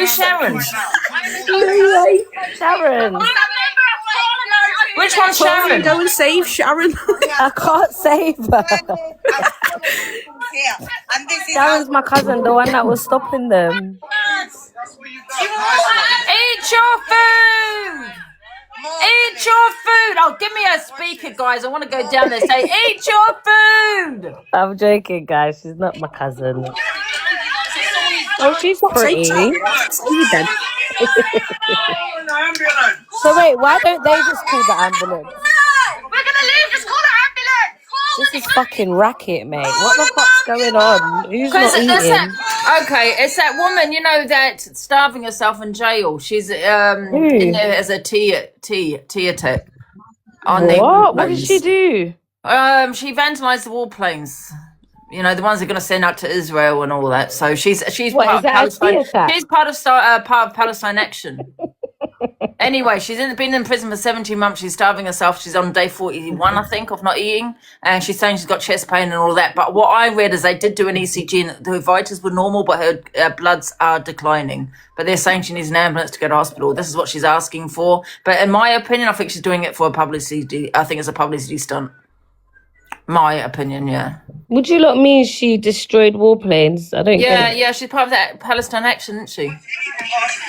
Who's Sharon? Sharon. Which one's Sharon? Go and save Sharon. I can't save her. Sharon's my cousin, the one that was stopping them. Eat your food! Eat your food! Oh, give me a speaker, guys. I want to go down there and say, eat your food! I'm joking, guys. She's not my cousin. Oh, she's pretty. So wait, why don't they just call the ambulance? We're gonna leave. Just call the ambulance. This is fucking racket, mate. What the fuck's going on? Who's not eating? Okay, it's that woman, you know, that's starving herself in jail. She's in there as a tea tech. What? What did she do? She vandalized the warplanes. You know, the ones they're going to send out to Israel and all that. So she's part of Palestine. She's part of Palestine Action. Anyway, she's been in prison for 17 months. She's starving herself. She's on day 41, I think, of not eating. And she's saying she's got chest pain and all that. But what I read is they did do an ECG and her vitals were normal, but her bloods are declining. But they're saying she needs an ambulance to go to hospital. This is what she's asking for. But in my opinion, I think she's doing it for a publicity. I think it's a publicity stunt. My opinion, yeah. Would you lot mean she destroyed warplanes? I don't get it. Yeah, she's part of that Palestine Action, isn't she?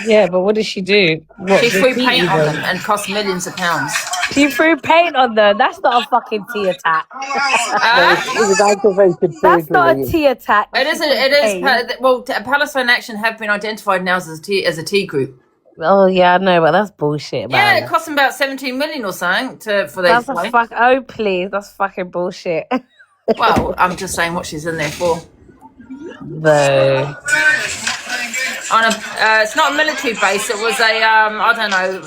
Yeah, but what did she do? She threw paint on them and cost millions of pounds. She threw paint on them. That's not a fucking tea attack. That's not a tea attack. It is. Well, Palestine Action have been identified now as a tea group. Oh yeah, I know, but that's bullshit, man. Yeah, it cost them about 17 million or something for those. Oh please, that's fucking bullshit. Well, I'm just saying what she's in there for. No. It's not a military base. It was a I don't know,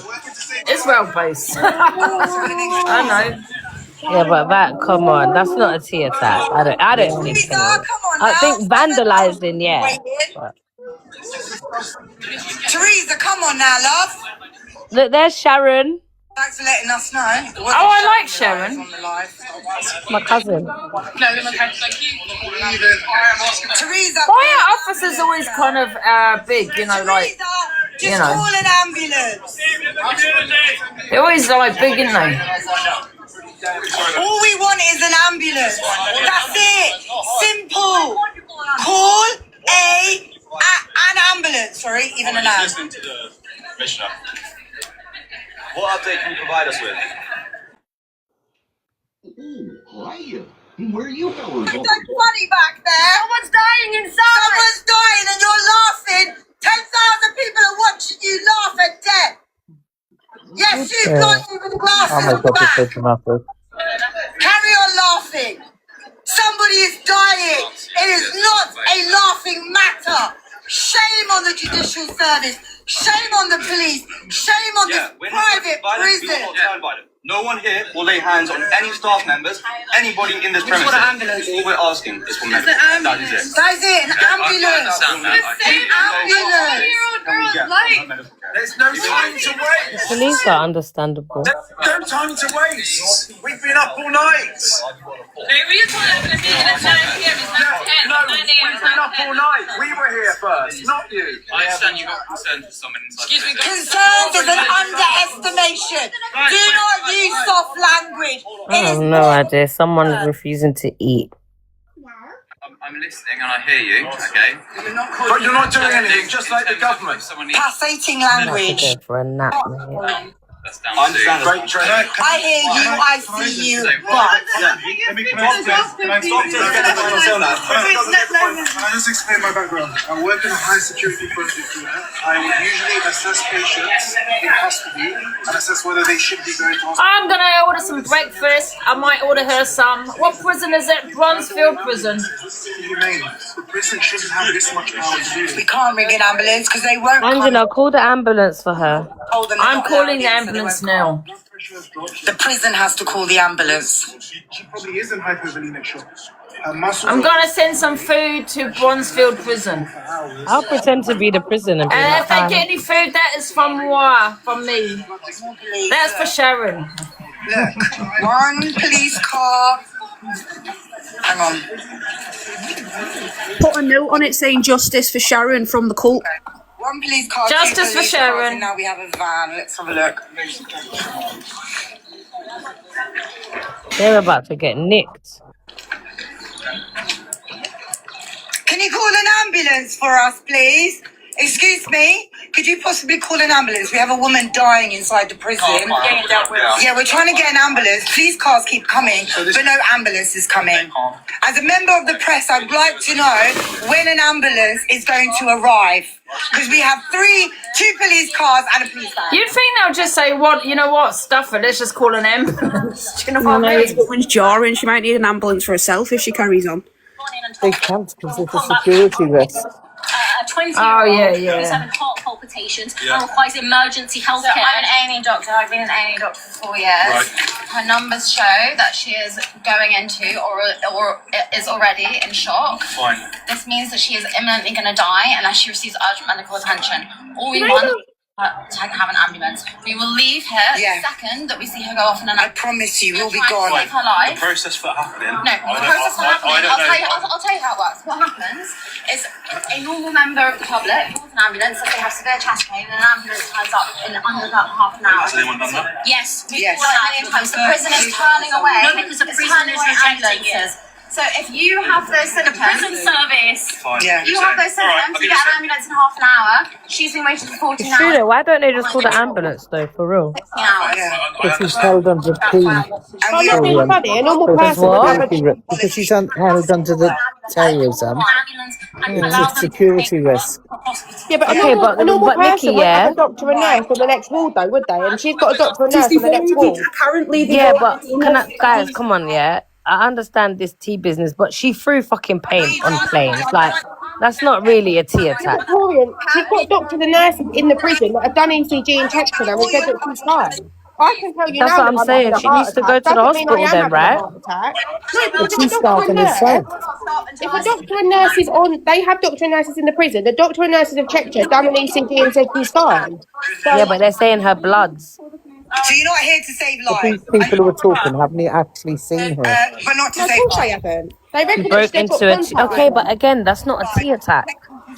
Israel base. I know. Yeah, but come on, that's not a tea attack. I don't think so. I think vandalizing, yeah. But. Teresa, come on now, love. Look, there's Sharon. Thanks for letting us know. I like Sharon. My cousin. Teresa. Why are officers always kind of big, you know, like, just call an ambulance. They're always like big, aren't they? All we want is an ambulance. That's it. Simple. Call an ambulance. Sorry, even an ambulance. Listening to the commissioner. What update can you provide us with? Oh, hiya. Where are you fellas? It's so funny back there. Someone's dying inside. Someone's dying and you're laughing. 10,000 people are watching you laugh at death. Yes, you blinded with glasses back. Carry on laughing. Somebody is dying. It is not a laughing matter. Shame on the judicial service. Shame on the police. Shame on this private prison. No one here will lay hands on any staff members, anybody in this premises. All we're asking is for medical. That is it. That is it. An ambulance. An ambulance. There's no time to waste. Police are understandable. There's no time to waste. We've been up all night. No, we've been up all night. We were here first, not you. I understand you got concerns with someone inside. Excuse me. Concerns is an underestimation. Do not use soft language. I have no idea. Someone's refusing to eat. I'm listening and I hear you, okay? But you're not doing anything, just like the government. Passating language. I'm for a nap, mate. I understand. Great training. I hear you, I see you, but... Can I just explain my background? I work in a high security project here. I would usually assess patients in custody and assess whether they should be going to hospital. I'm going to order some breakfast. I might order her some. What prison is it? Bronzefield Prison. Humane. The prison shouldn't have this much power to do. We can't ring an ambulance because they won't Angela, call the ambulance for her. I'm calling the ambulance now. The prison has to call the ambulance. She probably is in hypovolemic shock. I'm going to send some food to Bronzefield Prison. I'll pretend to be the prison and be And like, if they get any food, that is from me. That's for Sharon. Look, one police car. Hang on. Put a note on it saying justice for Sharon from the cult. One police car. Justice for Sharon. And now we have a van. Let's have a look. They're about to get nicked. Can you call an ambulance for us, please? Excuse me, could you possibly call an ambulance? We have a woman dying inside the prison. Yeah, we're trying to get an ambulance. Police cars keep coming, but no ambulance is coming. As a member of the press, I'd like to know when an ambulance is going to arrive. Because we have two police cars and a police van. You'd think they'll just say, "What? You know what? Stuff it. Let's just call an ambulance." Do you know what I mean? This woman's jarring. She might need an ambulance for herself if she carries on. They can't because it's a security risk. A 20-year-old who's having heart palpitations and requires emergency health care. I'm an A&E doctor. I've been an A&E doctor for 4 years. Right. Her numbers show that she is going into or is already in shock. Fine. This means that she is imminently going to die unless she receives urgent medical attention. All we want is to have an ambulance. We will leave here the second that we see her go off in an I promise you, we'll be gone. Save her life. The process for happening. No, the process for happening. I'll tell you how it works. What happens is a normal member of the public calls an ambulance if they have severe chest pain, and an ambulance turns up in under about half an hour. Has anyone done that? Yes. Yes. A million times. The prison is turning away. No, because the prison is rejecting it. So if you have those symptoms, Prison service. Fine. Yeah. you have those symptoms, you get an ambulance in half an hour. She's been waiting for 14 It's true hours. though. Why don't they just call the ambulance though, for real? 16 hours. Yeah. Because she's held under P. And we Not being funny, a normal Because person would have a because she's held under the terrorism. It's a security risk. Yeah, but Okay, a normal but person Nikki, would have a doctor and nurse on the next ward, though, would they? And she's got a doctor and nurse on the next ward. Currently, Yeah, but guys, come on, yeah. I understand this tea business, but she threw fucking paint on planes. Like, that's not really a tea attack. Victorian, she's got doctors and nurses in the prison that have done ECG and checked her and said that she's fine. I can tell you That's now what I'm that saying. having a She heart needs to go attack. to the Doesn't mean I hospital am then, having a right? heart attack. No, But but she's starting herself. if a doctor and nurse is on, they have doctor and nurses in the prison. The doctor and nurses have checked her, done an ECG and said she's fine. Yeah, but they're saying her bloods. So you're not here to save But lives. these people who are talking haven't you actually seen her? But not to No, of save course they lives. haven't. They reckon She that broke they've got into a contact okay, with but her. again, that's not a tea attack.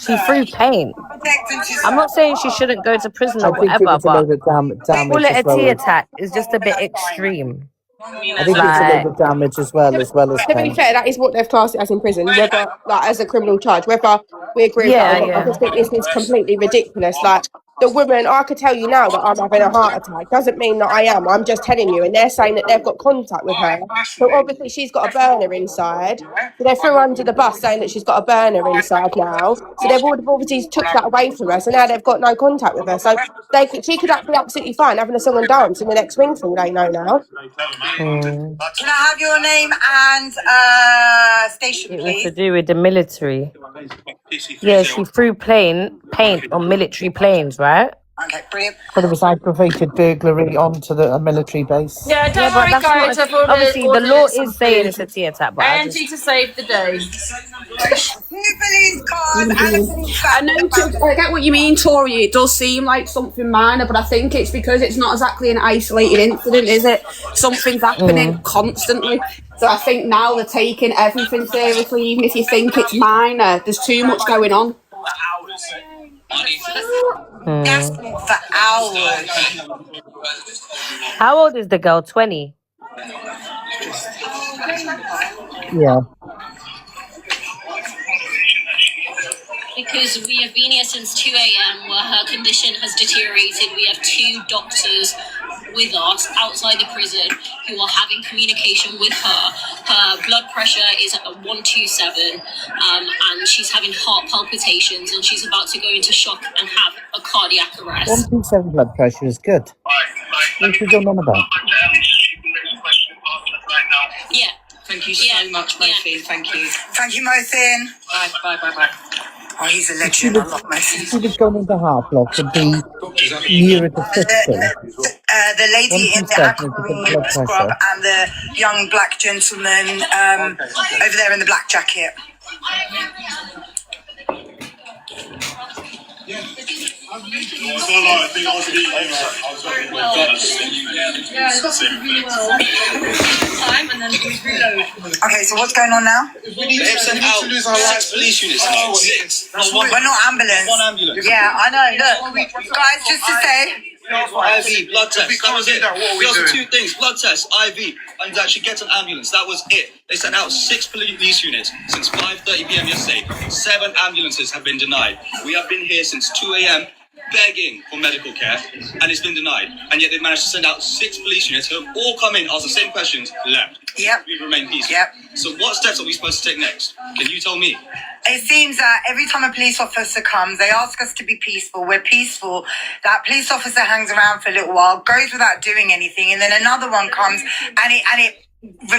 She threw paint. Protect and to I'm not saying she shouldn't go to prison I or think it whatever, was a but load of damage call it as a well. tea attack is just a bit extreme. I think it was a load of damage as well as To be pain. fair, that is what they've classed it as in prison, whether like as a criminal charge. Whether we agree with that or not, I just think this is completely ridiculous. Like the woman, I could tell you now that I'm having a heart attack. Doesn't mean that I am. I'm just telling you, and they're saying that they've got contact with her. So obviously she's got a burner inside. So they threw her under the bus saying that she's got a burner inside now. So they've obviously took that away from her. So now they've got no contact with her. So she could be absolutely fine having a song and dance in the next ring for all they know now. Mm. Can I have your name and station, It was to please? do with the military. Yeah, she threw paint on military planes, right? Okay, brilliant. But it was aggravated burglary onto a military base. Yeah, don't Yeah, but worry, that's guys. not. I've ordered, Obviously, the ordered law some is saying food. it's a tea attack, but I Angie just to save the day. 2 police cars and a police I van. know, I get what you mean, Tori. It does seem like something minor, but I think it's because it's not exactly an isolated incident, is it? Something's happening constantly. So I think now they're taking everything seriously, even if you think it's minor. There's too much going on. That's for hours. how old is the girl? 20. Yeah. Because we have been here since 2 a.m. where her condition has deteriorated. We have 2 doctors with us outside the prison who are having communication with her. Her blood pressure is at 127 and she's having heart palpitations and she's about to go into shock and have a cardiac arrest. 127 blood pressure is good. What you going on about? Yeah. Thank you so much, Mofi. Thank you. Thank you, Mothin. Bye. Oh, he's a legend. I love Mothin. She was going into heart block to be nearer to 50. The lady in the 127 is a good aquamarine blood scrub pressure. and the young black gentleman over there in the black jacket. Okay, so what's going on now? They've sent out 6 police units now. 6. We're not ambulance. One ambulance. Yeah, I know. Look, guys, just to say. IV, blood test. We That can't was do it. that. What are we Those are doing? 2 things: blood test, IV, and actually get an ambulance. That was it. They sent out 6 police units since 5:30 p.m. yesterday. 7 ambulances have been denied. We have been here since 2 a.m. begging for medical care, and it's been denied. And yet they managed to send out 6 police units who have all come in, asked the same questions, left. Yep. We've remained peaceful. Yep. So what steps are we supposed to take next? Can you tell me? It seems that every time a police officer comes, they ask us to be peaceful. We're peaceful. That police officer hangs around for a little while, goes without doing anything, and then another one comes, and it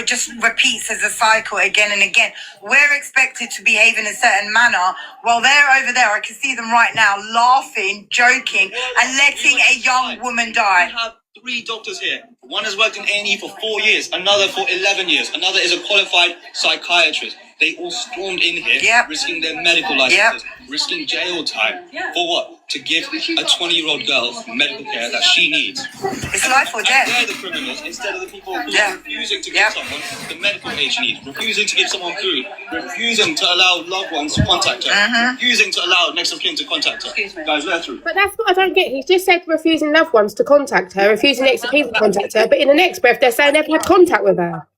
just repeats as a cycle again and again. We're expected to behave in a certain manner while they're over there. I can see them right now laughing, joking, and letting a young woman die. We have 3 doctors here. One has worked in A&E for 4 years, another for 11 years, another is a qualified psychiatrist. They all stormed in here, risking their medical licenses, risking jail time. For what? To give a 20-year-old girl medical care that she needs. It's life or death. They're the criminals instead of the people who are refusing to give someone the medical aid she needs, refusing to give someone food, refusing to allow loved ones to contact her, refusing to allow next of kin to contact her. Guys, let her through. But that's what I don't get. He just said refusing loved ones to contact her, refusing next of kin to contact her, but in the next breath they're saying they've had contact with her.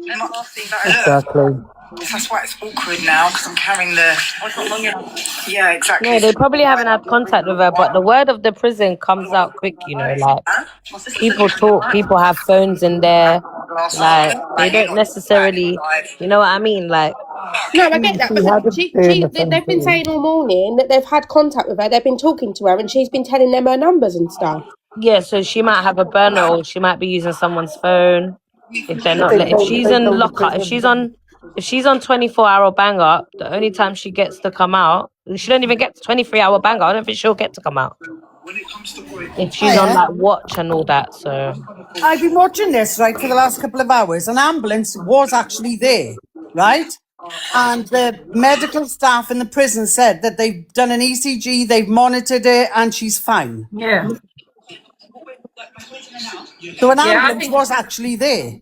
Exactly. That's why it's awkward now, because I'm carrying the... Yeah, exactly. No, they probably haven't had contact with her, but the word of the prison comes out quick, you know, like people talk, people have phones in there, like they don't necessarily, you know what I mean? Like, no, I get that, but they've been saying all morning that they've had contact with her, they've been talking to her, and she's been telling them her numbers and stuff. yeah, so she might have a burner or she might be using someone's phone if they're not, if she's in lockup, if she's on 24-hour bang up, the only time she gets to come out, she don't even get 23-hour bang up. I don't think she'll get to come out if she's on that watch and all that. So I've been watching this right for the last couple of hours. An ambulance was actually there, right? And the medical staff in the prison said that they've done an ECG, they've monitored it, and she's fine. Yeah. So an ambulance was actually there.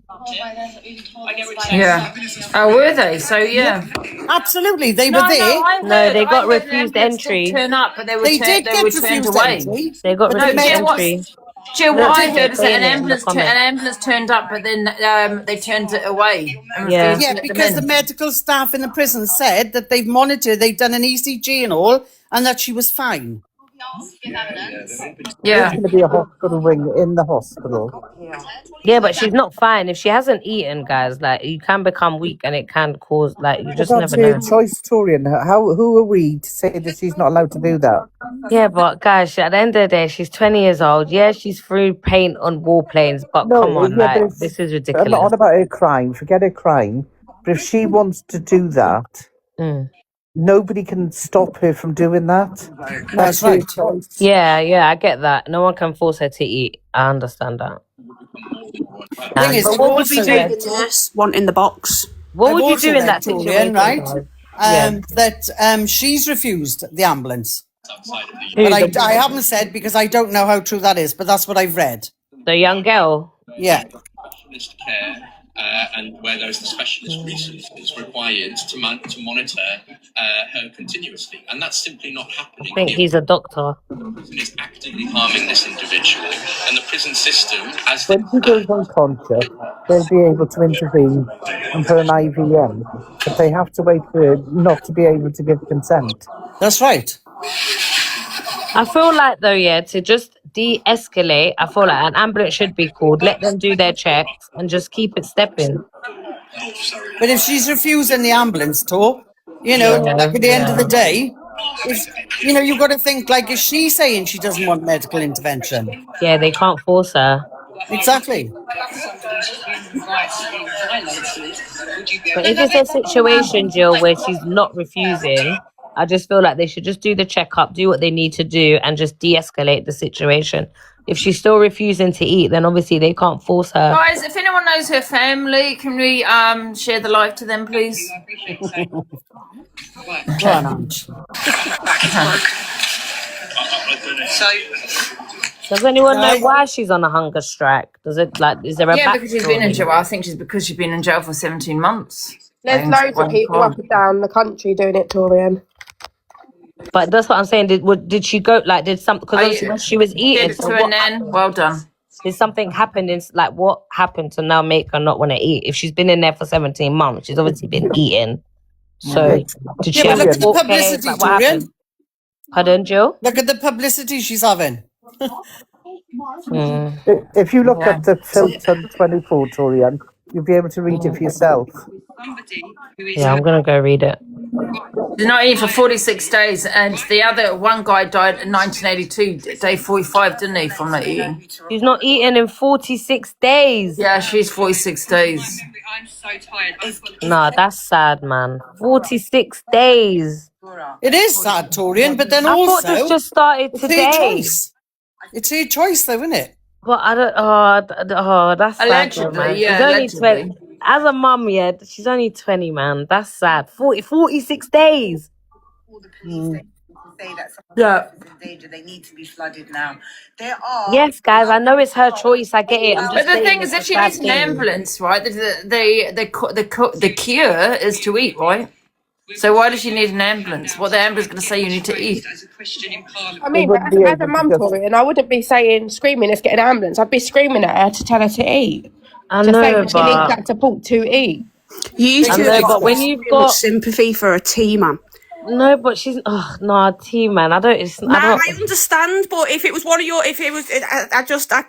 Yeah. Oh, were they? So yeah. Absolutely, they were there. No, they got refused entry. Turn up, but they were They turned, did they get were turned refused away. entry. They got But no, refused Jill, entry. Jill, what I heard is that an in the ambulance turned up, but then they turned it away. And Yeah. refused to Yeah, let them because the in. medical staff in the prison said that they've monitored, they've done an ECG and all, and that she was fine. Yeah. There's going to be a hospital wing in the hospital. Yeah, but she's not fine. If she hasn't eaten, guys, like you can become weak and it can cause, like, you just That's never her know. choice, Torian. Who are we to say that she's not allowed to do that? Yeah, but guys, at the end of the day, she's 20 years old. Yeah, she's through paint on warplanes, but come on, yeah, but like, this is I'm ridiculous. not on about her crime. Forget her crime. But if she wants to do that, nobody can stop her from doing that. That's right. Yeah, I get that. No one can force her to eat. I understand that. Thing is, But what would we do? One in the box. What would I've you also do in read, that Julian, situation? right? Yeah. That she's refused the ambulance. Who, But I haven't said because I don't know how true that is, but that's what I've read. the young girl? Yeah. Specialist care and where there is the specialist resources required to monitor her continuously, and that's simply not happening. I think he's a doctor. The prison is actively harming this individual, and the prison system, as When she goes unconscious, they'll be able to intervene and put an IVN, but they have to wait for her not to be able to give consent. That's right. I feel like, though, yeah, to just de-escalate, I feel like an ambulance should be called, let them do their checks, and just keep it stepping. But if she's refusing the ambulance tour, you know, like at the end of the day, you know, you've got to think, like, is she saying she doesn't want medical intervention? Yeah, they can't force her. Exactly. But if it's a situation, Jill, where she's not refusing, I just feel like they should just do the checkup, do what they need to do, and just de-escalate the situation. If she's still refusing to eat, then obviously they can't force her. Guys, if anyone knows her family, can we share the live to them, please? So, Does anyone know why she's on a hunger strike? Does it is there a because she's been in backstory? jail. I think she's because she's been in jail for 17 months. There's loads of people up and down the country doing it, Torian. But that's what I'm saying. Did she go did something because she was eating? Did it to her nan. Well done. Did something happen what happened to now make her not want to eat? If she's been in there for 17 months, she's obviously been eating. So did she have look at the court case? publicity, What happened? Torian. Pardon, Jill? Look at the publicity she's having. If you look at the Filter 24, Torian, you'll be able to read it for yourself. Yeah, I'm gonna go read it. She's not eating for 46 days, and the other one guy died in 1982, day 45, didn't he, from not eating? She's not eating in 46 days. Yeah, she's 46 days. I'm so tired. Nah, that's sad, man. 46 days. It is sad, Torian, but then I also thought this just started it's today. her choice. It's her choice, though, isn't it? But I don't. That's sad, Allegedly, man. yeah, She's only allegedly. 20. As a mum, yeah, she's only 20, man. That's sad. 46 days. say that Yeah. someone's in danger, they need to be flooded now. There are. Yes, guys, I know it's her choice. I get it. I'm But just the saying thing is, it's if a she sad needs an thing. ambulance, right, the cure is to eat, right? So why does she need an ambulance? What the ambulance going to say you need to eat? I mean, but as a mum, Torian, I wouldn't be screaming, let's get an ambulance. I'd be screaming at her to tell her to eat. I To know, say that she needs but that support to eat. You I two know, have but got when so you've much got sympathy for a T man. no, but she's no T man. I don't. Nah, I understand, but if it was one of your, if it was,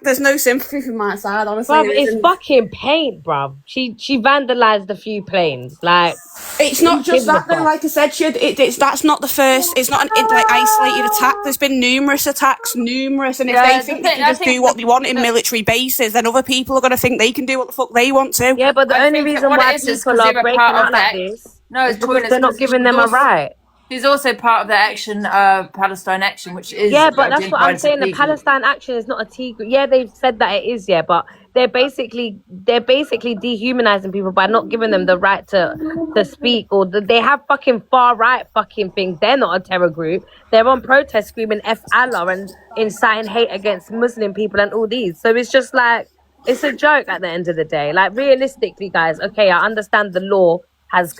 there's no sympathy from my side, honestly. Bruv, it's fucking paint, bruv. She vandalized a few planes. Like, It's not who just gives a that though. fuck? Like I said, that's not the first. It's not an isolated attack. There's been numerous attacks, and if Yeah, they think they can just do what they want in military bases, then other people are going to think they can do what the fuck they want to. Yeah, but the I only think reason what why it is people 'cause are they were breaking part out of like that. this No, is it's because they're not giving them a right. She's also part of the action, Palestine Action, which is Yeah, but that's what I'm identified as a saying. The T group. Palestine Action is not a T group. Yeah, they've said that it is. Yeah, but they're basically dehumanizing people by not giving them the right to speak, or they have fucking far right fucking things. They're not a terror group. They're on protest screaming "F Allah" and inciting hate against Muslim people and all these. So it's just like it's a joke at the end of the day. Like realistically, guys. Okay, I understand the law has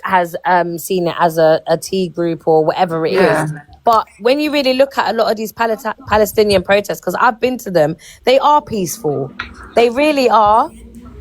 seen it as a T group or whatever it is. But when you really look at a lot of these Palestinian protests, because I've been to them, they are peaceful. They really are.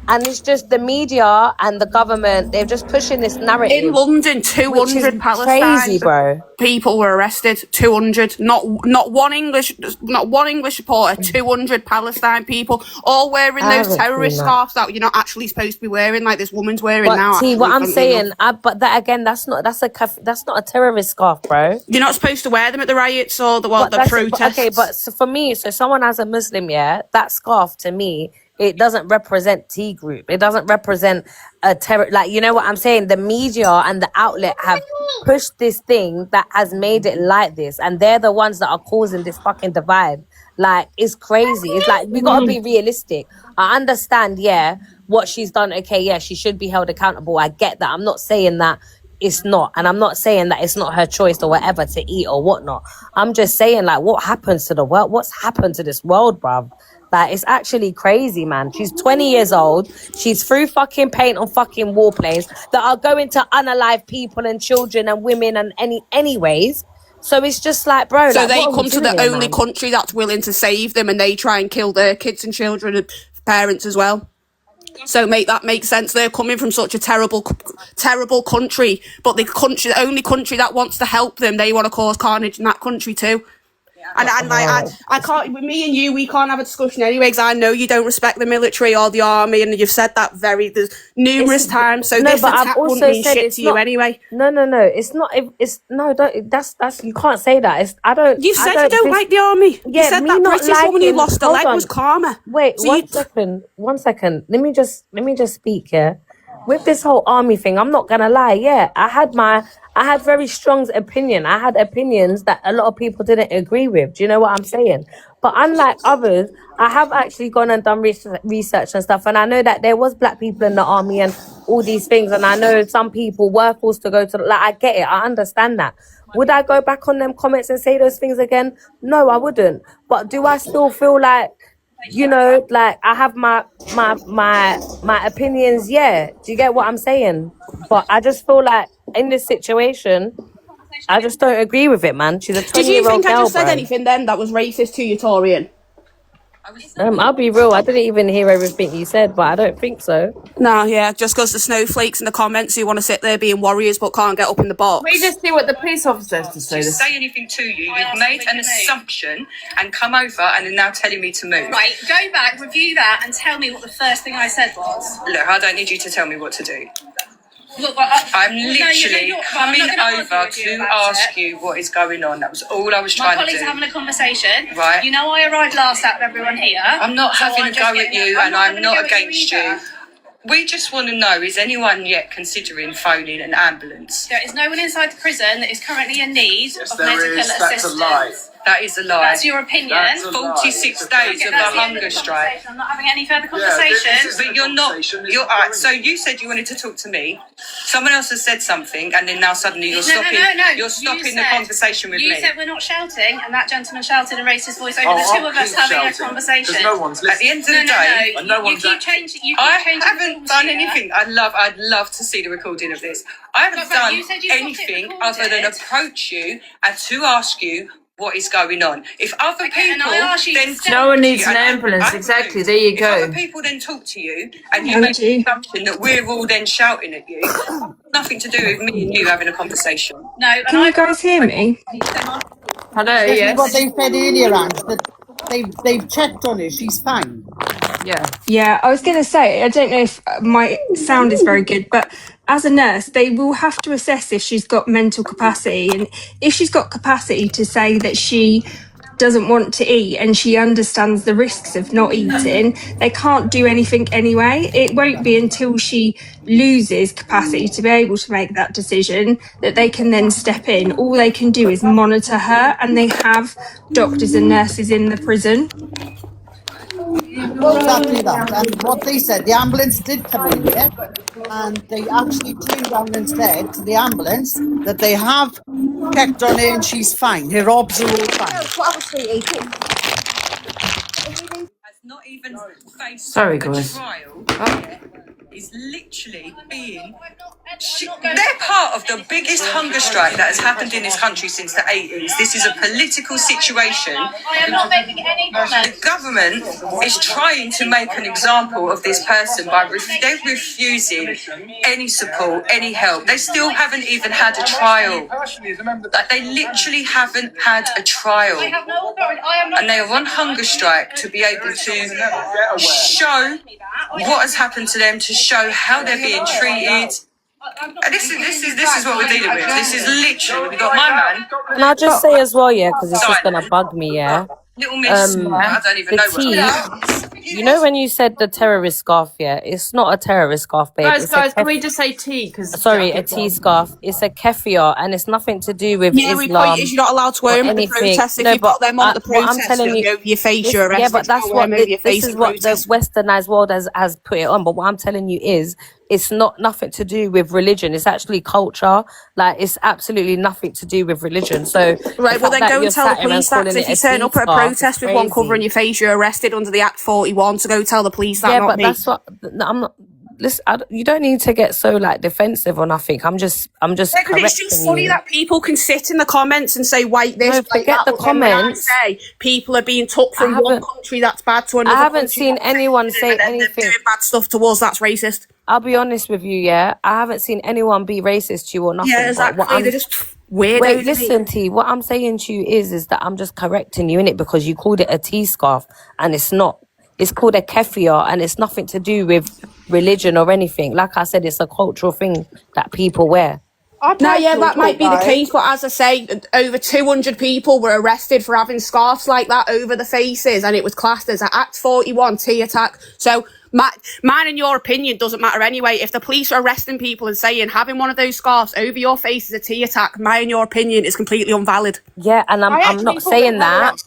And it's just the media and the government, they're just pushing this narrative. In London, which 200 is Palestine crazy, bro. people were arrested. 200, not one English reporter. 200 Palestine people, all wearing I those haven't terrorist seen that. scarves that you're not actually supposed to be wearing, like this woman's wearing But now. see, what I'm actually, funnily saying, enough. but that again, that's not a terrorist scarf, bro. You're not supposed to wear them at the riots or the But protests. okay, but so for me, so someone as a Muslim, yeah, that scarf to me, it doesn't represent T group. It doesn't represent a terror. Like, you know what I'm saying? The media and the outlet have pushed this thing that has made it like this, and they're the ones that are causing this fucking divide. Like, it's crazy. It's like we gotta be realistic. I understand, yeah, what she's done. Okay, yeah, she should be held accountable. I get that. I'm not saying that it's not, and I'm not saying that it's not her choice or whatever to eat or whatnot. I'm just saying, like, what happens to the world? What's happened to this world, bruv? Like, it's actually crazy, man. She's 20 years old. She's threw fucking paint on fucking warplanes that are going to unalive people and children and women and anyways. So it's just like, bro. So like, they what are we come to doing the here, only man? country that's willing to save them, and they try and kill their kids and children and parents as well. So that makes sense. They're coming from such a terrible country, but the only country that wants to help them, they want to cause carnage in that country too. And I can't. With me and you, we can't have a discussion anyway, because I know you don't respect the military or the army, and you've said that there's numerous times. So No, this but I've attack also wouldn't mean said shit it's to you not. anyway. No. It's not. It's no. Don't. That's. You can't say that. It's. I don't. You've I said you don't like the army. You Yeah, said me that not British woman who liking- lost a hold leg on. was karma. Wait, So One second. Let me just speak here. With this whole army thing, I'm not gonna lie. Yeah, I had very strong opinion. I had opinions that a lot of people didn't agree with. Do you know what I'm saying? But unlike others, I have actually gone and done research and stuff, and I know that there was black people in the army and all these things, and I know some people were forced to go to. Like, I get it, I understand that. Would I go back on them comments and say those things again? No, I wouldn't. But do I still feel like, you know, like I have my opinions? Yeah. Do you get what I'm saying? But I just feel like in this situation, I just don't agree with it, man. She's a 20-year-old girl. Did you think I just said bro. anything then that was racist to you, Torian? I'll be real. I didn't even hear everything you said, but I don't think so. No, yeah, just because the snowflakes in the comments who want to sit there being warriors but can't get up in the box. We just see what the police officer has to say. Say anything to you. You've made an assumption and come over and are now telling me to move. Right, go back, review that, and tell me what the first thing I said was. Look, I don't need you to tell me what to do. Look, I'm literally coming over to ask you what is going on. That was all I was trying to do. My colleagues are having a conversation. Right. You know I arrived last out of everyone here. I'm not having a go at you and I'm not against you. We just want to know, is anyone yet considering phoning an ambulance? There is no one inside the prison that is currently in need of medical assistance. That's a lie. That is a lie. That's your opinion. That's a lie. 46 days of a hunger strike. I'm not having any further conversation. But you're not. You're so you said you wanted to talk to me. Someone else has said something, and then now suddenly you're stopping. No. You're stopping the conversation with me. You said we're not shouting, and that gentleman shouted a racist voice over the two of us having a conversation. No one's listening. At the end of the day, you keep changing. I haven't done anything. I'd love to see the recording of this. I haven't done anything other than approach you and to ask you what is going on. If other people then no one needs an ambulance, exactly. There you go. If other people then talk to you and you make the assumption that we're all then shouting at you, nothing to do with me and you having a conversation. No, can you guys hear me? Hello, yes. What they said earlier, Ange, that they've checked on her. She's fine. Yeah, I was going to say, I don't know if my sound is very good, but as a nurse, they will have to assess if she's got mental capacity. And if she's got capacity to say that she doesn't want to eat and she understands the risks of not eating, they can't do anything anyway. It won't be until she loses capacity to be able to make that decision that they can then step in. All they can do is monitor her, and they have doctors and nurses in the prison. Exactly that. And what they said, the ambulance did come in here, and they actually turned around and said to the ambulance that they have checked on her and she's fine. Her obs are all fine. Not even faced Sorry, a guys. trial is literally being. They're part of the biggest hunger strike that has happened in this country since the 80s. This is a political situation. I am not making any comments. The government is trying to make an example of this person by they're refusing any support, any help. They still haven't even had a trial. Like, they literally haven't had a trial. I have no authority. I am not. And they are on hunger strike to be able to show what has happened to them, to show how they're being treated. And this is what we're dealing with. This is literally, we got my man. Can I just say as well, yeah, because it's just gonna bug me, yeah. Little miss, I don't even know what. You know when you said the terrorist scarf, yeah, it's not a terrorist scarf, babe. Guys, can we just say tea? Sorry, a tea scarf. It's a keffiyeh, and it's nothing to do with Islam. Point is you're not allowed to wear them at the protest. If you put them on at the protest, I'm telling you, over your face, you're arrested. Yeah, but that's what this is what the westernized world has put it on. But what I'm telling you is, it's not nothing to do with religion. It's actually culture. Like, it's absolutely nothing to do with religion. So right, well then go and tell the police that, because if you turn up at a protest with one covering your face, you're arrested under the Act 41. So go tell the police that. Yeah, not but me. that's what I'm not. Listen, you don't need to get so like defensive or nothing. I'm just. Because it's just funny that people can sit in the comments and say white this, no, forget that, the comments. Say people are being took from one country that's bad to another. I haven't seen anyone say anything. Doing bad stuff to us. That's racist. I'll be honest with you, yeah. I haven't seen anyone be racist to you or nothing. Yeah, exactly. They're just weird. Wait, listen, T. What I'm saying to you is that I'm just correcting you in it, because you called it a tea scarf and it's not. It's called a keffiyeh, and it's nothing to do with religion or anything. Like I said, it's a cultural thing that people wear. No, yeah, that might be the case, but as I say, over 200 people were arrested for having scarves like that over the faces, and it was classed as an Act 41 tea attack. So mine and your opinion doesn't matter anyway. If the police are arresting people and saying having one of those scarves over your face is a tea attack, mine and your opinion is completely invalid. Yeah, and I'm not saying that.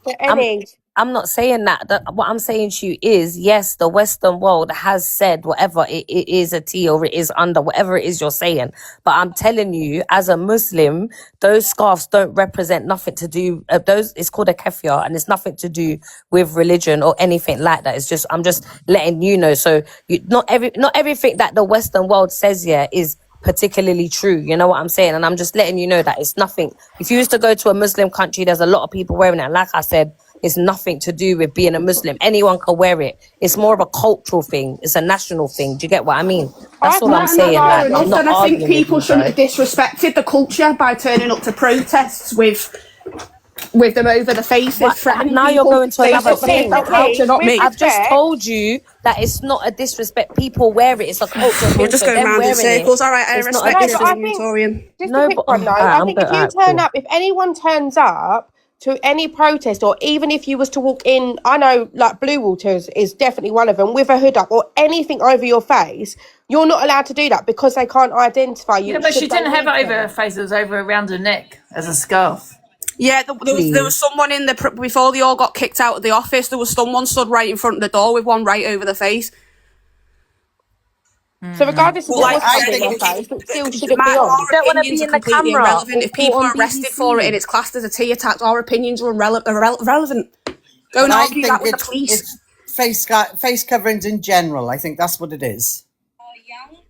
I'm not saying that. What I'm saying to you is, yes, the Western world has said whatever it is a T or it is under, whatever it is you're saying. But I'm telling you, as a Muslim, those scarves don't represent nothing to do. It's called a keffiyeh, and it's nothing to do with religion or anything like that. It's just I'm just letting you know. So not everything that the Western world says here is particularly true. You know what I'm saying? And I'm just letting you know that it's nothing. If you used to go to a Muslim country, there's a lot of people wearing it. And like I said, it's nothing to do with being a Muslim. Anyone can wear it. It's more of a cultural thing. It's a national thing. Do you get what I mean? That's all I'm saying. Like, I'm not I think arguing people with you, shouldn't have disrespected the culture by turning up to protests with them over the faces. Now you're going to another thing. I've just me. told you that it's not a disrespect. People wear it. It's a cultural thing. We're just going round in circles. All right, I respect this, Victorian. Just a quick one though. I think if you turn up, if anyone turns up to any protest, or even if you was to walk in, I know like Blue Waters is definitely one of them, with a hood up or anything over your face, you're not allowed to do that because they can't identify you. Yeah, but she didn't have it over her face. It was over around her neck as a scarf. Yeah, there was someone in before they all got kicked out of the office, there was someone stood right in front of the door with one right over the face. So regardless of what was over your face, it still shouldn't be on. You don't want to be in the camera. Irrelevant. If people are arrested for it and it's classed as a tea attack, our opinions are irrelevant. Go and argue that with the police. It's face coverings in general. I think that's what it is. A young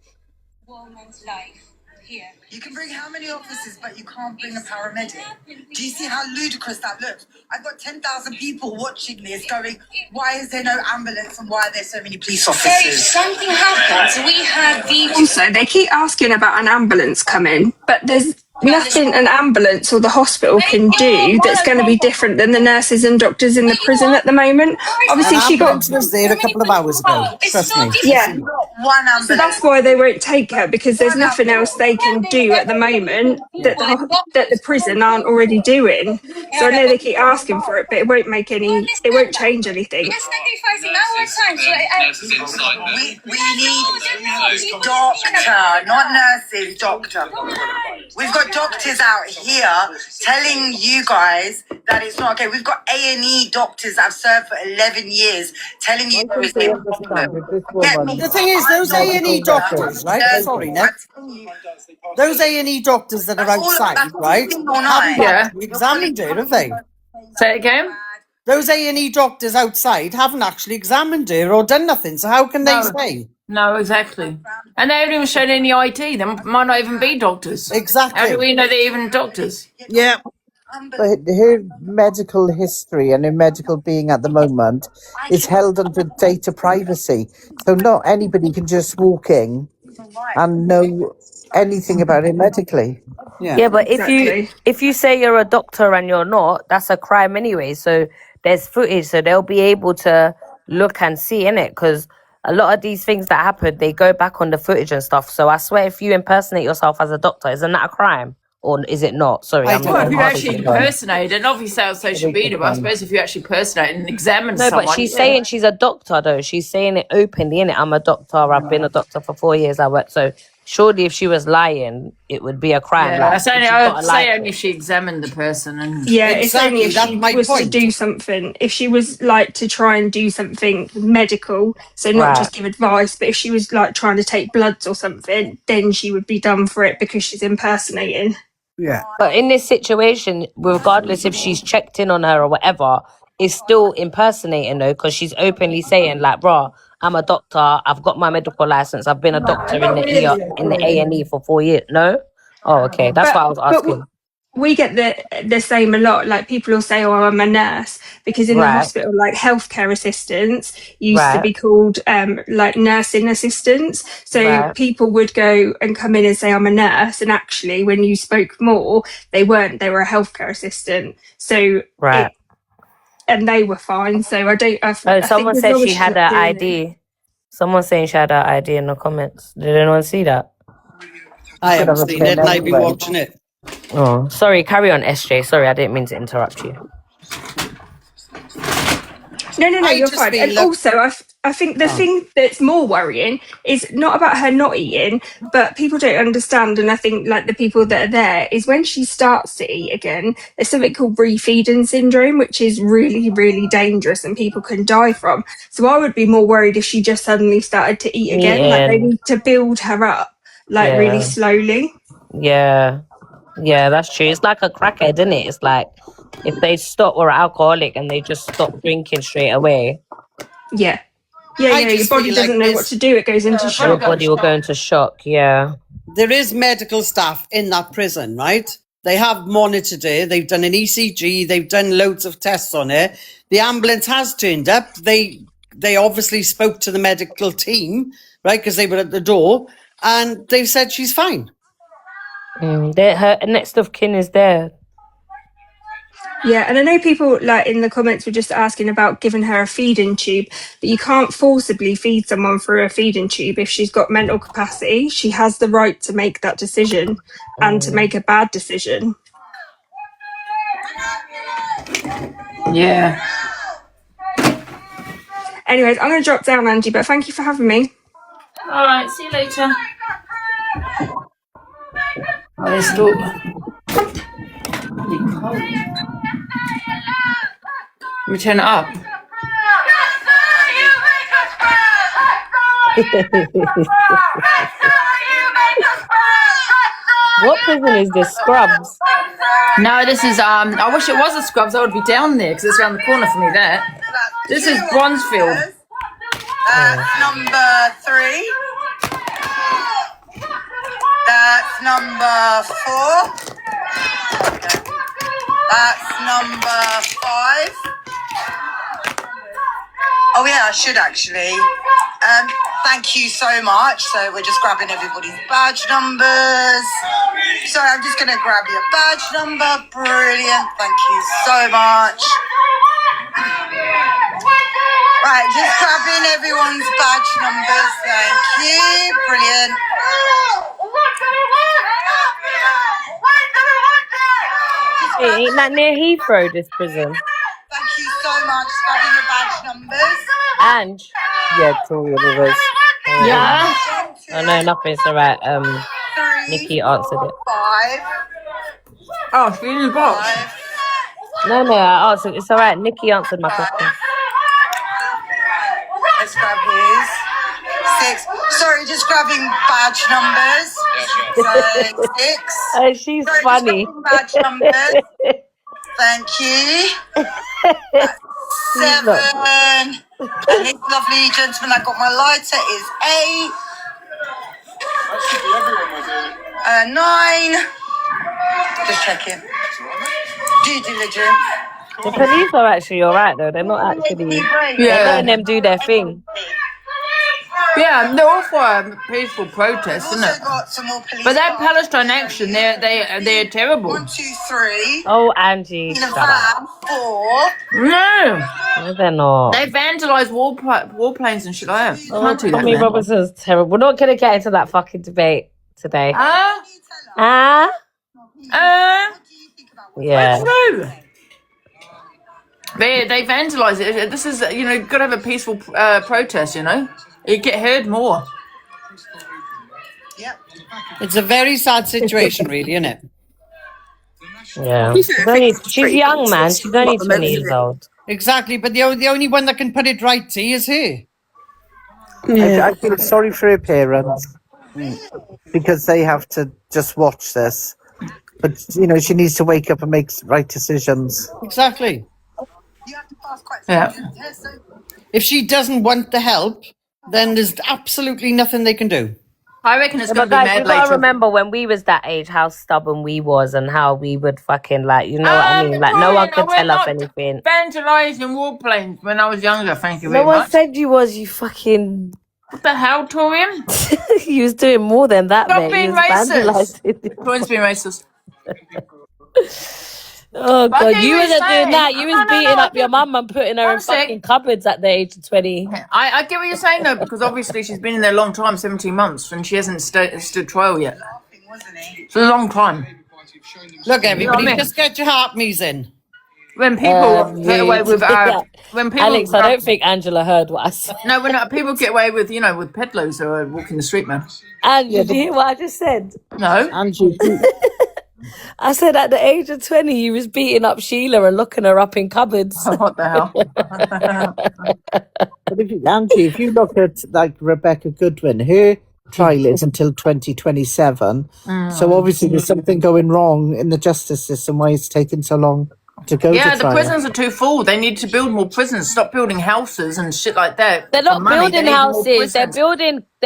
woman's life here. You can bring how many officers, but you can't bring a paramedic. Do you see how ludicrous that looks? I've got 10,000 people watching this going, why is there no ambulance and why are there so many police officers? So if something happens, we have the... Also, they keep asking about an ambulance coming, but there's nothing an ambulance or the hospital can do that's going to be different than the nurses and doctors in the prison at the moment. Obviously, she was there a couple of hours ago. Trust me. Yeah. One ambulance. So that's why they won't take her, because there's nothing else they can do at the moment that the prison aren't already doing. So I know they keep asking for it, but it won't change anything. We're sacrificing our time. We need doctor, not nurses, doctor. We've got doctors out here telling you guys that it's not okay. We've got A&E doctors that have served for 11 years telling you. The thing is, those A&E doctors, right? Sorry, Nick. Those A&E doctors that are outside, right? Haven't actually examined her, have they? Say it again? Those A&E doctors outside haven't actually examined her or done nothing. So how can they say? No, exactly. And they haven't even shown any ID. They might not even be doctors. Exactly. How do we know they're even doctors? Yeah. But her medical history and her medical being at the moment is held under data privacy. So not anybody can just walk in and know anything about her medically. Yeah, but if you say you're a doctor and you're not, that's a crime anyway. So there's footage, so they'll be able to look and see, innit? Because a lot of these things that happen, they go back on the footage and stuff. So I swear, if you impersonate yourself as a doctor, isn't that a crime? Or is it not? Sorry, if you actually impersonate, and obviously on social media, but I suppose if you actually impersonate and examine someone... No, but she's saying she's a doctor, though. She's saying it openly, innit? I'm a doctor. I've been a doctor for 4 years. I work. So surely if she was lying, it would be a crime. Yeah, I would say only if she examined the person. And yeah, it's only if she was to do something. If she was like to try and do something medical, so not just give advice, but if she was like trying to take bloods or something, then she would be done for it because she's impersonating. Yeah. But in this situation, regardless if she's checked in on her or whatever, it's still impersonating though, because she's openly saying like, "Bruh, I'm a doctor. I've got my medical license. I've been a doctor in the A&E for 4 years." No? Oh, okay. That's what I was asking. We get the same a lot. Like people will say, "Oh, I'm a nurse," because in the hospital, like healthcare assistants used to be called like nursing assistants. So people would go and come in and say, "I'm a nurse," and actually, when you spoke more, they weren't. They were a healthcare assistant. So and they were fine. So I don't. Someone said she had her ID. Someone's saying she had her ID in the comments. Did anyone see that? I haven't seen it, and I've been watching it. Oh, sorry. Carry on, SJ. Sorry, I didn't mean to interrupt you. No, I you're just fine. feel And look, also, I think the thing that's more worrying is not about her not eating, but people don't understand. And I think, like, the people that are there is when she starts to eat again, there's something called refeeding syndrome, which is really, really dangerous and people can die from. So I would be more worried if she just suddenly started to eat again. Like, they Eating. need to build her up, like, really Yeah. slowly. Yeah. Yeah, that's true. It's like a crackhead, isn't it? It's like if they stop or are alcoholic and they just stop drinking straight away. Yeah. I Your just body feel doesn't like know what to do. It goes into Your shock. body will go into shock, yeah. there is medical staff in that prison, right? They have monitored it. They've done an ECG. They've done loads of tests on it. The ambulance has turned up. They obviously spoke to the medical team, right? Because they were at the door, and they've said she's fine. Her next of kin is there. Yeah, and I know people like in the comments were just asking about giving her a feeding tube, but you can't forcibly feed someone through a feeding tube. If she's got mental capacity, she has the right to make that decision and to make a bad decision. Yeah. Anyways, I'm going to drop down, Angie, but thank you for having me. All right, see you later. Oh, it's still... Let me turn it up. What prison is this? Scrubs? No, this is I wish it was a Scrubs. I would be down there because it's around the corner for me. There. This is Bronzefield. That's number 3. That's number 4. That's number 5. Oh yeah, I should actually. Thank you so much. So we're just grabbing everybody's badge numbers. So I'm just going to grab your badge number. Brilliant. Thank you so much. Right, just grabbing everyone's badge numbers. Thank you. Brilliant. Hey, ain't that near Heathrow, this prison? Thank you so much. Grabbing your badge numbers. And Yeah, Toria, there is. Yeah. oh no, nothing. It's alright. Nikki answered it. 5. Oh, she's in the box. No, I answered. It's alright. Nikki answered my question. Let's grab his. 6. Sorry, just grabbing badge numbers. So 6. Oh, she's Sorry, funny. just grabbing badge numbers. Thank you. 7. And this lovely gentleman that got my lighter is 8. 9. Just checking. Due diligence. The police are actually alright though. They're not actually. They're letting them do their thing. Yeah, they're all for a peaceful protest, isn't it? But that Palestine Action, they're terrible. 1, 2, 3. Oh, Angie. In a van. 4. No, they're not. They vandalise warplanes and shit like that. Oh, Can't do that, Tommy man. Robinson's terrible. We're not gonna get into that fucking debate today. Yeah. Yeah. True. They vandalise it. This is, you've got to have a peaceful protest, You get heard more. it's a very sad situation, really, isn't it? Yeah. She's young, man. She's only 20 years old. Exactly, but the only one that can put it right, T, is her. I feel sorry for her parents because they have to just watch this. But, she needs to wake up and make right decisions. Exactly. Yeah. If she doesn't want the help, then there's absolutely nothing they can do. I reckon it's going But to be guys, mad you gotta later. remember when we was that age, how stubborn we was and how we would fucking what I mean? Like no one could tell us anything. Vandalising warplanes when I was younger, thank you No very one much. said you was, you fucking... What the hell, Torian? You was doing more than that, Stop mate. being You was racist. vandalising. Torian's being racist. Oh But I god, get you what wasn't you're doing saying. that. You was beating up your mum and putting her One in sec. fucking cupboards at the age of 20. I get what you're saying, though, because obviously she's been in there a long time, 17 months, and she hasn't stood trial yet. It's a long time. Look, everybody, You know what I mean? just get your heart me's in. When people get away with when people Alex, I don't think Angela heard what I said. No, when people get away with with peddlers who are walking the street, man. And did you hear what I just said? No, Angie. I said at the age of 20, he was beating up Sheila and locking her up in cupboards. What the hell? But Angie, if you look at like Rebecca Goodwin, her trial is until 2027. So obviously there's something going wrong in the justice system. Why it's taking so long to go to trial? The prisons are too full. They need to build more prisons. Stop building houses and shit like that. They're not building houses. They're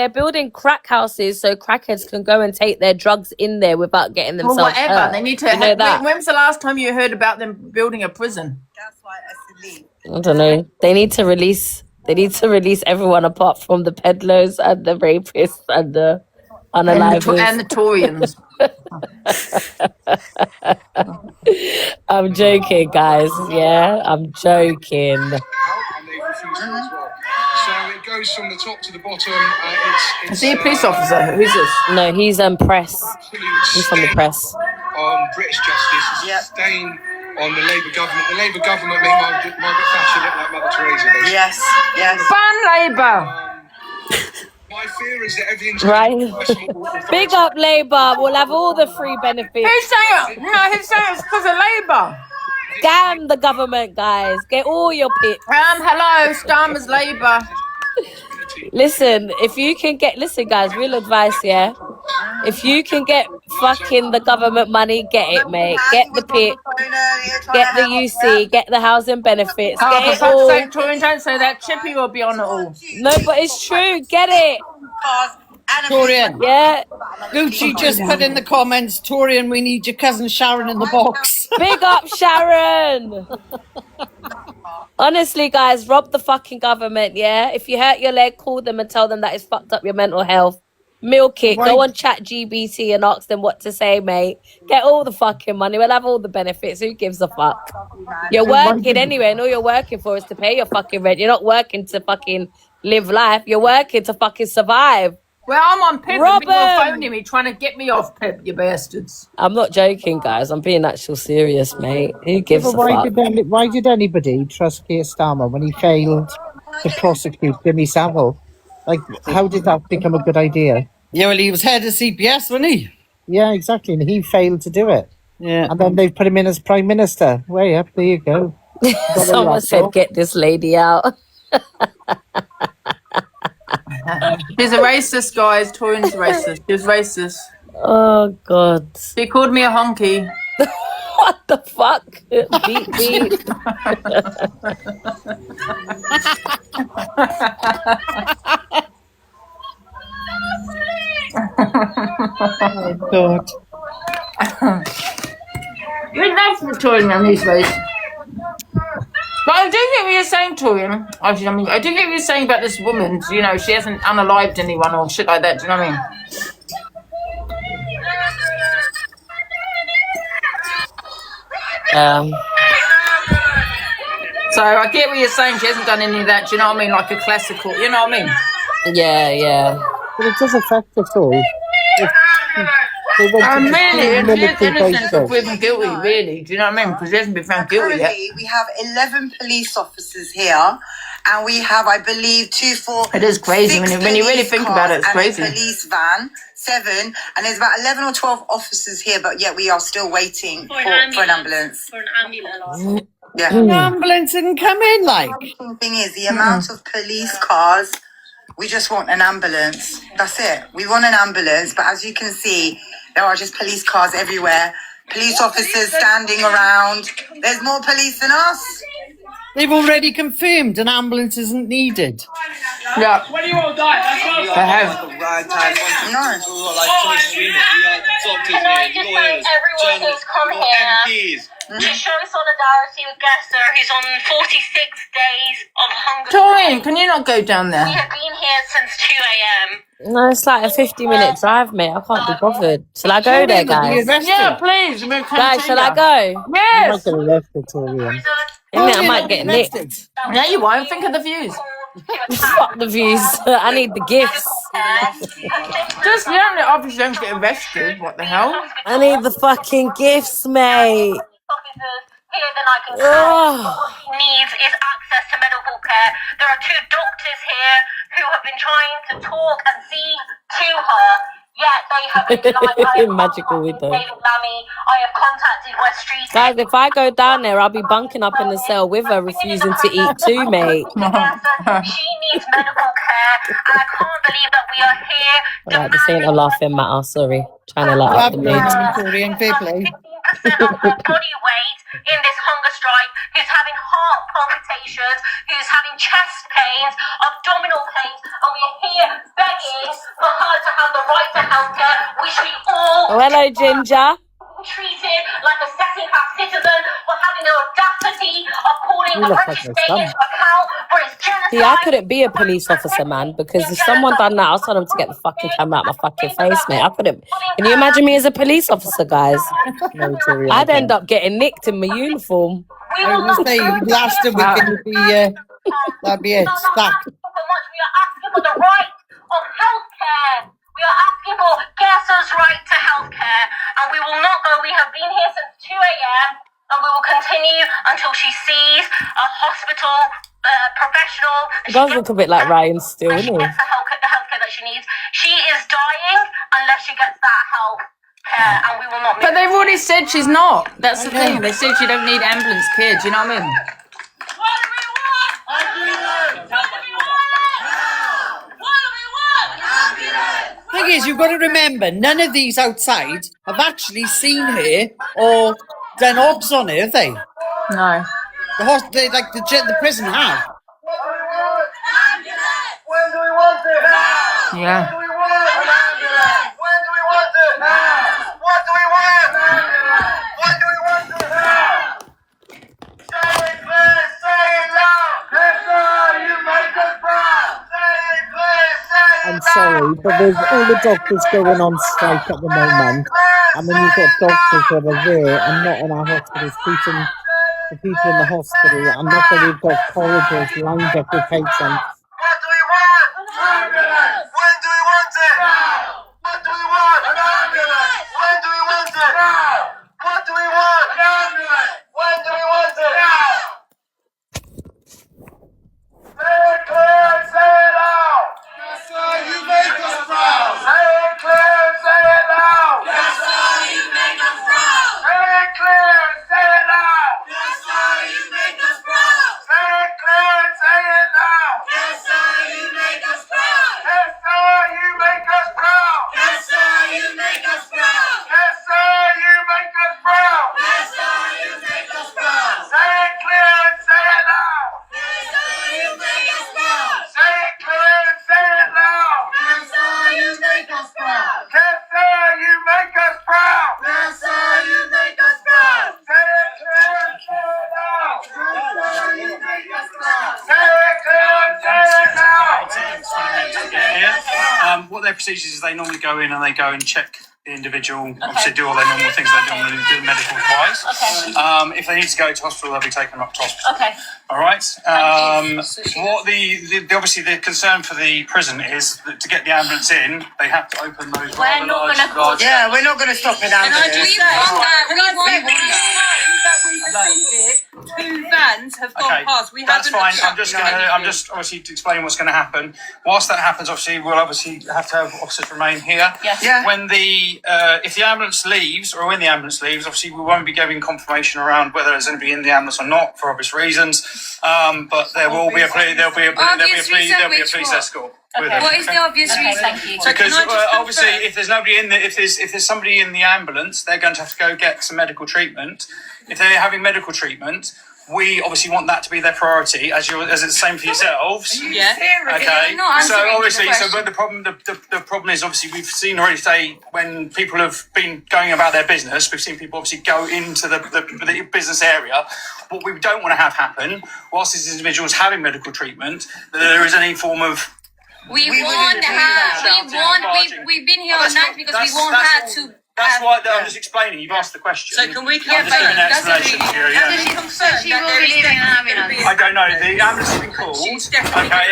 building crack houses so crackheads can go and take their drugs in there without getting themselves whatever. hurt. They need to. that. When was the last time you heard about them building a prison? I don't know. They need to release everyone apart from the peddlers and the rapists and the unalivers. And the Torians. I'm joking, guys. Yeah, I'm joking. So it goes from the top to the bottom. Is he a police officer? Who's this? No, he's press. He's from the press. On British justice, stain on the Labour government. The Labour government made Margaret Thatcher look like Mother Teresa. Basically. Yes. Ban Labour. My fear is that everything's right. Big up Labour. We'll have all the free benefits. Who's saying it? No, he's saying it's because of Labour. Damn the government, guys. Get all your pits. Hello, Starmer's Labour. Listen, guys, real advice, yeah? If you can get fucking the government money, get it, mate. Get the pit, get the UC, get the housing benefits, get it all. Torian, don't say that. Chippy will be on it all. No, but it's true. Get it. Torian. Yeah. Gucci just put in the comments, Torian, we need your cousin Sharon in the box. Big up Sharon. Honestly, guys, rob the fucking government, yeah? If you hurt your leg, call them and tell them that it's fucked up your mental health. Milk it. Go on ChatGPT and ask them what to say, mate. Get all the fucking money. We'll have all the benefits. Who gives a fuck? You're working anyway, and all you're working for is to pay your fucking rent. You're not working to fucking live life. You're working to fucking survive. Well, I'm on Pip. You're phoning me, trying to get me off Pip, you bastards. I'm not joking, guys. I'm being actual serious, mate. Who gives a fuck? Why did anybody trust Keir Starmer when he failed to prosecute Jimmy Savile? Like, how did that become a good idea? Yeah, well, he was head of CPS, wasn't he? Yeah, exactly. And he failed to do it. Yeah. And then they put him in as Prime Minister. Way up, there you go. Someone said, get this lady out. She's a racist, guys. Torian's racist. She's racist. Oh, God. She called me a honky. What the fuck? Beep, beep. Oh, God. You're nice for Torian on these days. But I do get what you're saying, Torian. I do get what you're saying about this woman. You know, she hasn't unalived anyone or shit like that. Do you know what I mean? So I get what you're saying. She hasn't done any of that. Do you know what I mean? Like a classical. You know what I mean? Yeah. But it does affect us all. Really, innocent of proven guilty, really. Do you know what I mean? Because he hasn't been found guilty yet. We have 11 police officers here, and we have, I believe, 2, 4. It is crazy when you really think about it. It's crazy. And a police van, 7, and there's about 11 or 12 officers here, but yet we are still waiting for an ambulance. Yeah. The ambulance didn't come in, like. The thing is, the amount of police cars. We just want an ambulance. That's it. We want an ambulance, but as you can see, there are just police cars everywhere. Police officers standing around. There's more police than us. They've already confirmed an ambulance isn't needed. Yeah. When you all die, that's what I have. No. Can I just thank everyone who's come here to show solidarity with Gester, who's on 46 days of hunger. Torian, can you not go down there? We have been here since 2 a.m. No, it's like a 50-minute drive, mate. I can't be bothered. Shall I go there, guys? Yeah, please. Guys, shall I go? Yes. I might get arrested, Torian. I might get nicked. No, you won't. Think of the views. Fuck the views. I need the gifts. Just, obviously don't get arrested. What the hell? I need the fucking gifts, mate. here than I can count. What she needs is access to medical care. There are 2 doctors here who have been trying to talk and see to her, yet they have been denied. Magical widow. David Lammy, I have contacted West Street. Guys, if I go down there, I'll be bunking up in the cell with her, refusing to eat too, mate. She needs medical care, and I can't believe that we are here. Right, this ain't a laughing matter, sorry. Trying to light up the mood. 15% of her body weight in this hunger strike, who's having heart palpitations, who's having chest pains, abdominal pains, and we are here begging for her to have the right to healthcare, which we all Oh, hello, Ginger. treated like a second-class citizen for having the audacity of calling You the look like British my state son. into account for its genocide. See, I couldn't be a police officer, man, because if someone done that, I'll tell them to get the fucking camera out my fucking face, mate. I couldn't. Can you imagine me as a police officer, guys? I'd end up getting nicked in my uniform. I was gonna say, last week it'll be, that'd be it, stacked. We are asking for the right of healthcare. We are asking for Gersa's right to healthcare, and we will not go. We have been here since 2 a.m. and we will continue until she sees a hospital professional. It does look a bit like Ryan still, isn't The healthcare that she needs. She is dying unless she gets that help. And we will not. But they've already said she's not. That's the thing. They said she don't need ambulance care. Do you know what I mean? Thing is, you've got to remember, none of these outside have actually seen her or done obs on her, have they? No. The prison have. When do we want it? Now! Yeah. When do we want it? When do we want it? Now! What do we want? What do we want it? Now! Say it clear, say it loud! Yes, you make us proud! Say it clear, say it I'm sorry, but there's all the doctors going on strike at the moment. And when you've got doctors that are there and not in our hospitals treating the people in the hospital, and not that we've got corridors lined up with patients. What do we want? Ambulance! When do we want it? Now! What do we want? An ambulance! When do we want it? Now! What do we want? An ambulance! When do we want it? Now! Say it clear and say it loud! Yes, sir, you make us proud! Say it clear and say it loud! Yes, sir, you make us proud! Say it clear and say it loud! Yes, sir, you make us proud! Say it clear and say it loud! Yes, sir, you make us proud! Yes, sir, you make us proud! Yes, sir, you make us proud! Yes, sir, you make us proud! Yes, sir, you make us proud! Say it clear and say it loud! Yes, sir, you make us proud! Say it clear and say it loud! Yes, sir, you make us proud! Yes, sir, you make us proud! Yes, sir, you make us proud! Say it clear and say it loud! Yes, sir, you make us proud! Say it clear and say it loud! What their procedures is, they normally go in and they go and check the individual, obviously do all their normal things they normally do medical wise. If they need to go to hospital, they'll be taken up to hospital. Okay. All right. What the obviously the concern for the prison is that to get the ambulance in, they have to open those We're not going to cause. Yeah, we're not going to stop an ambulance. Two vans have gone past. We that's haven't. fine. I'm just obviously explaining what's going to happen. Whilst that happens, obviously we'll obviously have to have officers remain here. Yes. Yeah. When if the ambulance leaves, or when the ambulance leaves, obviously we won't be giving confirmation around whether it's going to be in the ambulance or not for obvious reasons. But there will be a police escort. Okay. What is the obvious reason? Thank you. Because obviously, if there's nobody in the, if there's somebody in the ambulance, they're going to have to go get some medical treatment. If they're having medical treatment, we obviously want that to be their priority, as it's the same for yourselves. Yeah. Okay. So obviously, but the problem is obviously we've seen already today when people have been going about their business. We've seen people obviously go into the business area. What we don't want to have happen, whilst these individuals having medical treatment, that there is any form of. We've been here all night because we want her to. That's why I'm just explaining. You've asked the question. So can we I'm just giving an explanation to you. Does she confirm that there is definitely I don't know. The ambulance has been called. Okay,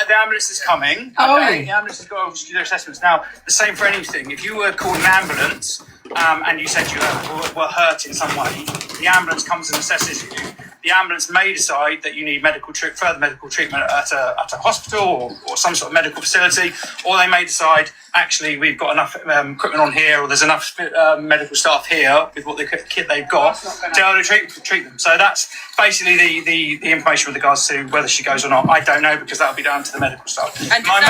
the ambulance is coming. Okay, the ambulance has got obviously their assessments. Now, the same for anything. If you were called an ambulance and you said you were hurt in some way, the ambulance comes and assesses you. The ambulance may decide that you need further medical treatment at a hospital or some sort of medical facility, or they may decide, actually, we've got enough equipment on here, or there's enough medical staff here with what the kit they've got to be able to treat them. So that's basically the information with regards to whether she goes or not. I don't know, because that'll be down to the medical staff. And my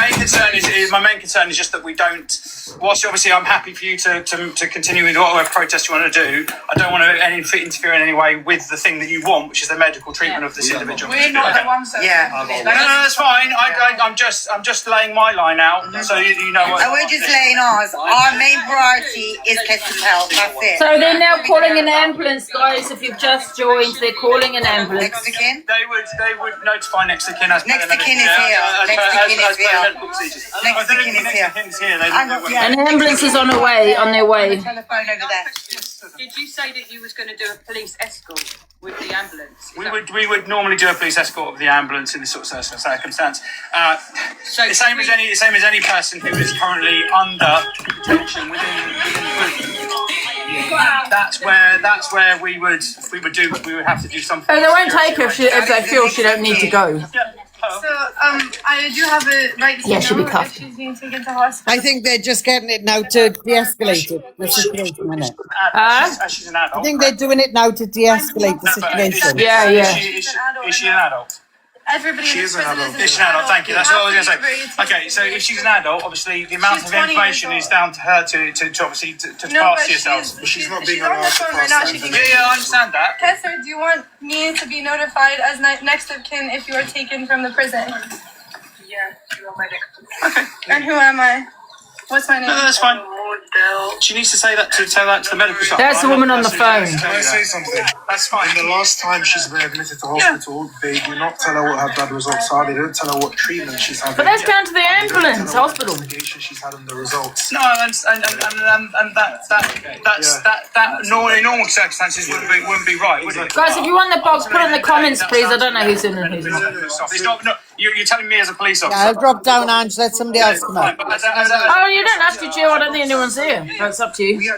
main concern is just that we don't. Whilst obviously I'm happy for you to continue with whatever protest you want to do, I don't want to interfere in any way with the thing that you want, which is the medical treatment of this individual. We're not the ones that. No, that's fine. I'm just laying my line out, so you know what. We're just laying ours. Our main priority is Kestra's health. That's it. So they're now calling an ambulance, guys. If you've just joined, they're calling an ambulance. Next of kin? They would notify next of kin as Next of kin is here. Next of kin is here. Next of kin is here. An ambulance is on their way. Telephone over there. Did you say that you was going to do a police escort with the ambulance? We would normally do a police escort of the ambulance in this sort of circumstance. The same as any person who is currently under detention within prison. That's where we would have to do something. Oh, they won't take her if they feel she don't need to go. So, I do have a right to she'll be know if cuffed. she's being taken to hospital. I think they're just getting it now to de-escalate it, the situation, isn't it? She's an adult. I think they're doing it now to de-escalate the situation. Is she an adult? Everybody in this prison is She's an adult, thank you. That's what I was going to say. Okay, so if she's an adult, obviously the amount of information is down to her to obviously to pass to yourselves. She's not being allowed to pass. Yeah, I understand that. Kessler, do you want me to be notified as next of kin if you are taken from the prison? Yeah, you are my next of kin. Okay. And who am I? What's my name? No, that's fine. She needs to say that to the medical staff. That's the woman on the phone. Can I say something? That's fine. In the last time she's been admitted to hospital, they do not tell her what her blood results are. They don't tell her what treatment she's having. But that's down to the ambulance hospital. She's had in the results. No, and in normal circumstances wouldn't be right, would it? Guys, if you want the box, put it in the comments, please. I don't know who's in and who's not. It's not. You're telling me as a police officer. Yeah, I'll drop down, Ange. Let somebody else come up. Oh, you don't have to, Jill. I don't think anyone's here. It's up to you.